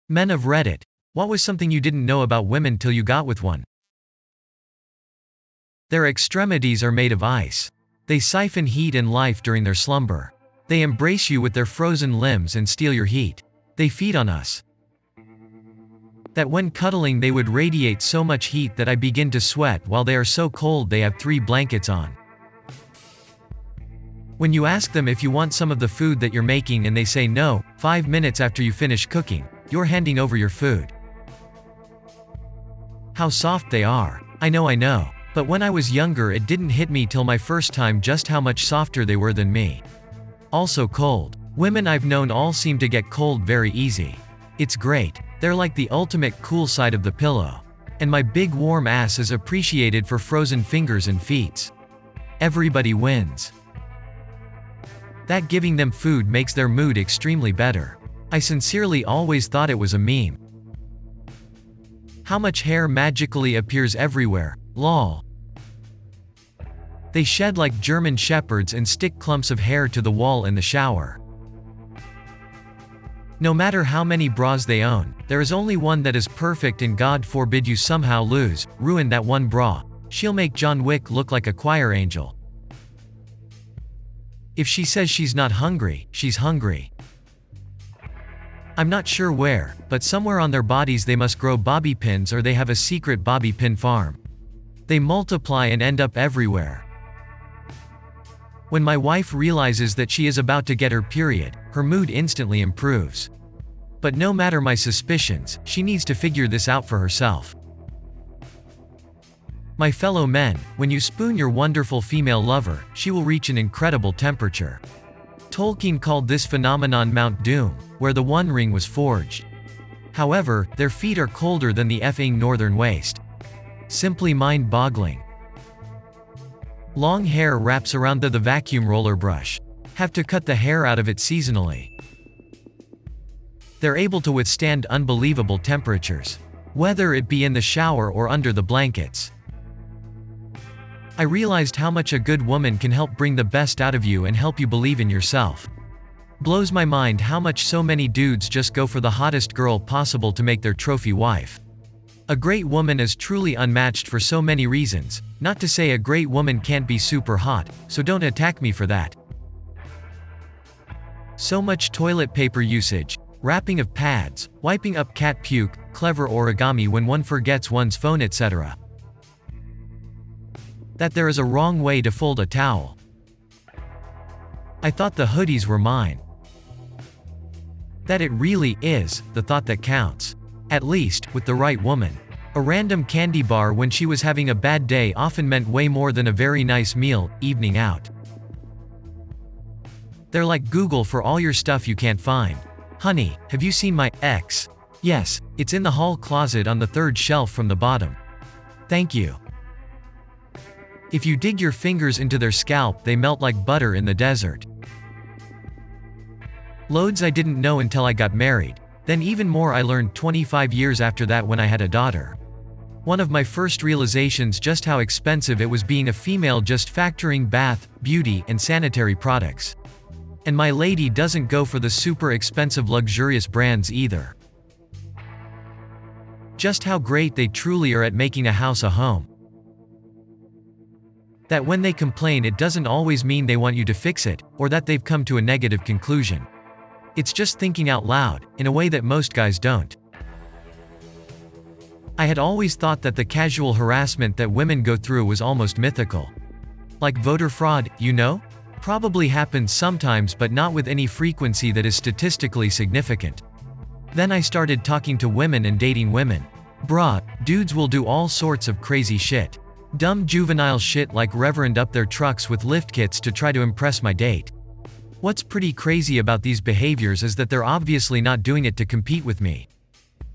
Men of Reddit, what was something you didn't know about women till you got with one? Their extremities are made of ice. They siphon heat and life during their slumber. They embrace you with their frozen limbs and steal your heat. They feed on us. That when cuddling they would radiate so much heat that I begin to sweat while they are so cold they have 3 blankets on. When you ask them if you want some of the food that you're making and they say no, 5 minutes after you finish cooking, you're handing over your food. How soft they are. I know. But when I was younger it didn't hit me till my first time just how much softer they were than me. Also cold. Women I've known all seem to get cold very easy. It's great. They're like the ultimate cool side of the pillow. And my big warm ass is appreciated for frozen fingers and feet. Everybody wins. That giving them food makes their mood extremely better. I sincerely always thought it was a meme. How much hair magically appears everywhere, lol. They shed like German shepherds and stick clumps of hair to the wall in the shower. No matter how many bras they own, there is only one that is perfect and God forbid you somehow ruin that one bra. She'll make John Wick look like a choir angel. If she says she's not hungry, she's hungry. I'm not sure where, but somewhere on their bodies they must grow bobby pins or they have a secret bobby pin farm. They multiply and end up everywhere. When my wife realizes that she is about to get her period, her mood instantly improves. But no matter my suspicions, she needs to figure this out for herself. My fellow men, when you spoon your wonderful female lover, she will reach an incredible temperature. Tolkien called this phenomenon Mount Doom, where the One Ring was forged. However, their feet are colder than the effing northern waste. Simply mind-boggling. Long hair wraps around the vacuum roller brush. Have to cut the hair out of it seasonally. They're able to withstand unbelievable temperatures. Whether it be in the shower or under the blankets. I realized how much a good woman can help bring the best out of you and help you believe in yourself. Blows my mind how much so many dudes just go for the hottest girl possible to make their trophy wife. A great woman is truly unmatched for so many reasons, not to say a great woman can't be super hot, so don't attack me for that. So much toilet paper usage, wrapping of pads, wiping up cat puke, clever origami when one forgets one's phone etc. That there is a wrong way to fold a towel. I thought the hoodies were mine. That it really is the thought that counts. At least, with the right woman. A random candy bar when she was having a bad day often meant way more than a very nice meal, evening out. They're like Google for all your stuff you can't find. Honey, have you seen my ex? Yes, it's in the hall closet on the 3rd shelf from the bottom. Thank you. If you dig your fingers into their scalp, they melt like butter in the desert. Loads I didn't know until I got married. Then even more I learned 25 years after that when I had a daughter. One of my first realizations just how expensive it was being a female just factoring bath, beauty, and sanitary products. And my lady doesn't go for the super expensive luxurious brands either. Just how great they truly are at making a house a home. That when they complain it doesn't always mean they want you to fix it, or that they've come to a negative conclusion. It's just thinking out loud, in a way that most guys don't. I had always thought that the casual harassment that women go through was almost mythical. Like voter fraud, you know? Probably happens sometimes but not with any frequency that is statistically significant. Then I started talking to women and dating women. Bruh, dudes will do all sorts of crazy shit. Dumb juvenile shit like reverend up their trucks with lift kits to try to impress my date. What's pretty crazy about these behaviors is that they're obviously not doing it to compete with me.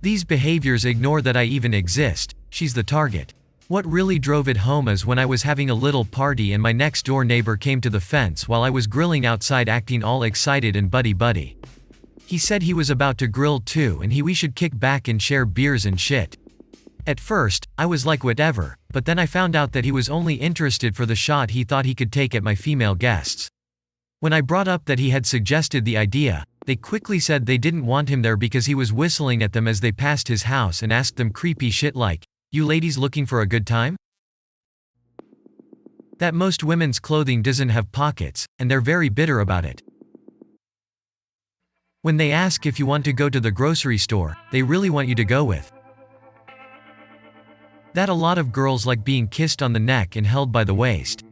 These behaviors ignore that I even exist, she's the target. What really drove it home is when I was having a little party and my next door neighbor came to the fence while I was grilling outside acting all excited and buddy. He said he was about to grill too and we should kick back and share beers and shit. At first, I was like whatever, but then I found out that he was only interested for the shot he thought he could take at my female guests. When I brought up that he had suggested the idea, They quickly said they didn't want him there because he was whistling at them as they passed his house and asked them creepy shit like, "You ladies looking for a good time?" That most women's clothing doesn't have pockets, and they're very bitter about it. When they ask if you want to go to the grocery store, they really want you to go with. That a lot of girls like being kissed on the neck and held by the waist.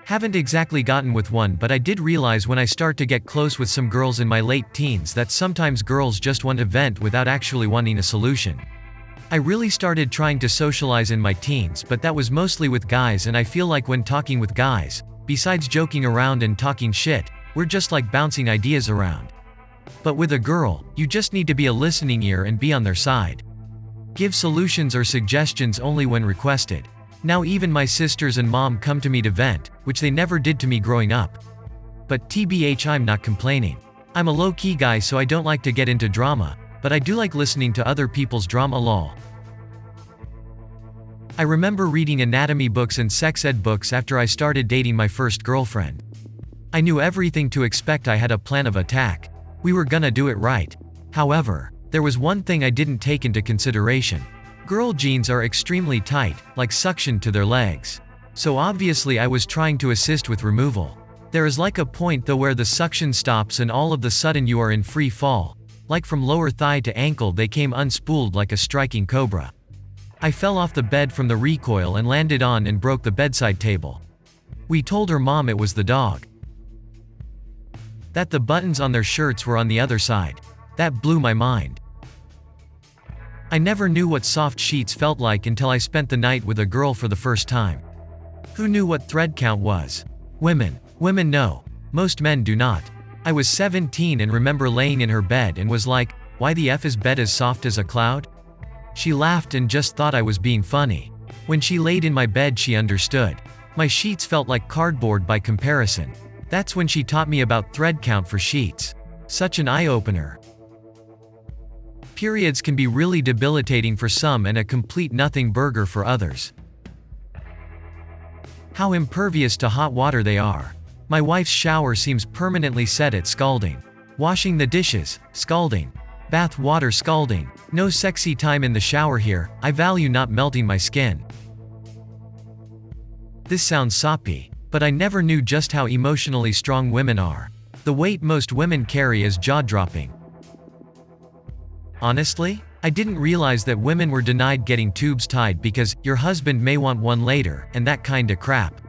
Haven't exactly gotten with one, but I did realize when I start to get close with some girls in my late teens that sometimes girls just want a vent without actually wanting a solution. I really started trying to socialize in my teens, but that was mostly with guys, and I feel like when talking with guys, besides joking around and talking shit, we're just like bouncing ideas around. But with a girl, you just need to be a listening ear and be on their side. Give solutions or suggestions only when requested. Now even my sisters and mom come to me to vent, which they never did to me growing up. But TBH, I'm not complaining. I'm a low-key guy, so I don't like to get into drama, but I do like listening to other people's drama lol. I remember reading anatomy books and sex ed books after I started dating my first girlfriend. I knew everything to expect. I had a plan of attack. We were gonna do it right. However, there was one thing I didn't take into consideration. Girl jeans are extremely tight, like suction to their legs. So obviously I was trying to assist with removal. There is like a point though where the suction stops and all of the sudden you are in free fall. Like from lower thigh to ankle they came unspooled like a striking cobra. I fell off the bed from the recoil and landed on and broke the bedside table. We told her mom it was the dog. That the buttons on their shirts were on the other side. That blew my mind. I never knew what soft sheets felt like until I spent the night with a girl for the first time. Who knew what thread count was? Women know. Most men do not. I was 17 and remember laying in her bed and was like, "Why the F is bed as soft as a cloud?" She laughed and just thought I was being funny. When she laid in my bed she understood. My sheets felt like cardboard by comparison. That's when she taught me about thread count for sheets. Such an eye-opener. Periods can be really debilitating for some and a complete nothing burger for others. How impervious to hot water they are. My wife's shower seems permanently set at scalding. Washing the dishes, scalding. Bath water, scalding. No sexy time in the shower here. I value not melting my skin. This sounds soppy, but I never knew just how emotionally strong women are. The weight most women carry is jaw-dropping. Honestly, I didn't realize that women were denied getting tubes tied because your husband may want one later, and that kinda crap.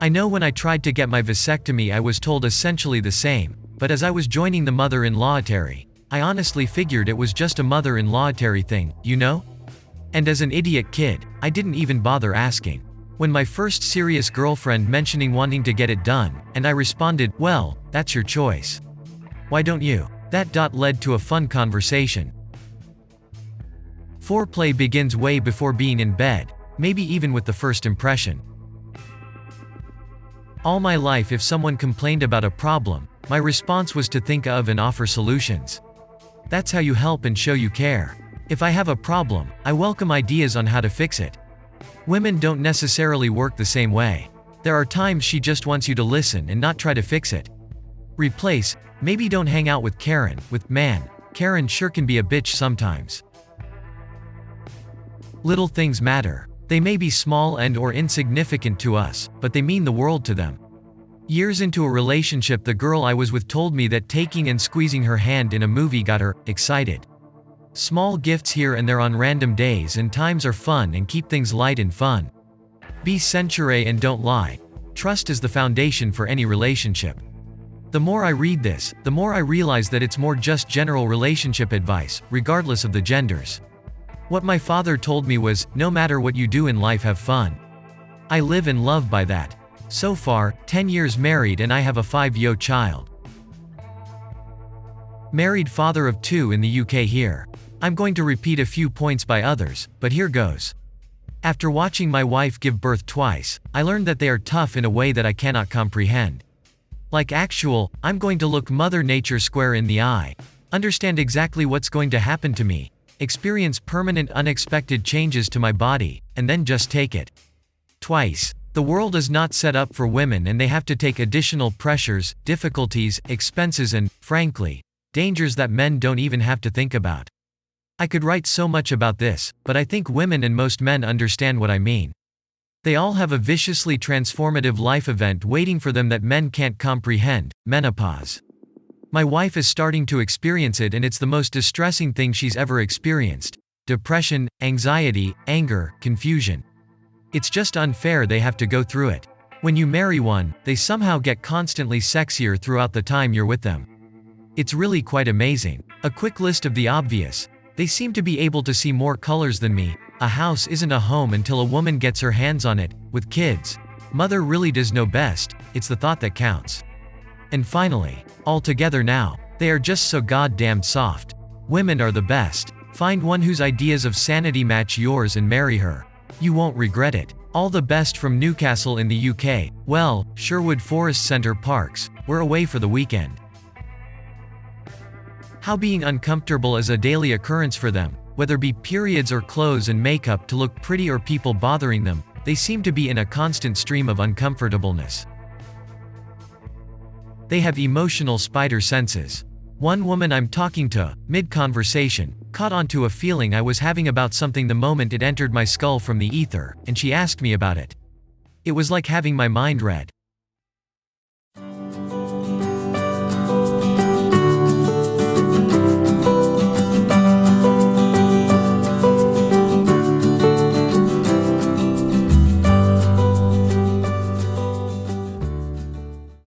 I know when I tried to get my vasectomy I was told essentially the same, but as I was joining the mother-in-law-tary, I honestly figured it was just a mother-in-law-tary thing, you know? And as an idiot kid, I didn't even bother asking. When my first serious girlfriend mentioning wanting to get it done, and I responded, "Well, that's your choice. Why don't you?" That led to a fun conversation. Foreplay begins way before being in bed, maybe even with the first impression. All my life if someone complained about a problem, my response was to think of and offer solutions. That's how you help and show you care. If I have a problem, I welcome ideas on how to fix it. Women don't necessarily work the same way. There are times she just wants you to listen and not try to fix it. Replace, maybe don't hang out with Karen, man, Karen sure can be a bitch sometimes. Little things matter. They may be small and or insignificant to us, but they mean the world to them. Years into a relationship the girl I was with told me that taking and squeezing her hand in a movie got her excited. Small gifts here and there on random days and times are fun and keep things light and fun. Be sincere and don't lie. Trust is the foundation for any relationship. The more I read this, the more I realize that it's more just general relationship advice, regardless of the genders. What my father told me was, no matter what you do in life, have fun. I live and love by that. So far, 10 years married and I have a 5-year-old child. Married, father of 2 in the UK here. I'm going to repeat a few points by others, but here goes. After watching my wife give birth twice, I learned that they are tough in a way that I cannot comprehend. I'm going to look Mother Nature square in the eye, understand exactly what's going to happen to me, experience permanent unexpected changes to my body, and then just take it. Twice. The world is not set up for women and they have to take additional pressures, difficulties, expenses and, frankly, dangers that men don't even have to think about. I could write so much about this, but I think women and most men understand what I mean. They all have a viciously transformative life event waiting for them that men can't comprehend: menopause. My wife is starting to experience it and it's the most distressing thing she's ever experienced. Depression, anxiety, anger, confusion. It's just unfair they have to go through it. When you marry one, they somehow get constantly sexier throughout the time you're with them. It's really quite amazing. A quick list of the obvious. They seem to be able to see more colors than me. A house isn't a home until a woman gets her hands on it. With kids, mother really does know best. It's the thought that counts. And finally, all together now, they are just so goddamn soft. Women are the best. Find one whose ideas of sanity match yours and marry her. You won't regret it. All the best from Newcastle in the UK. Well, Sherwood Forest Centre Parks. We're away for the weekend. How being uncomfortable is a daily occurrence for them, whether be periods or clothes and makeup to look pretty or people bothering them, they seem to be in a constant stream of uncomfortableness. They have emotional spider senses. One woman I'm talking to, mid-conversation, caught onto a feeling I was having about something the moment it entered my skull from the ether, and she asked me about it. It was like having my mind read.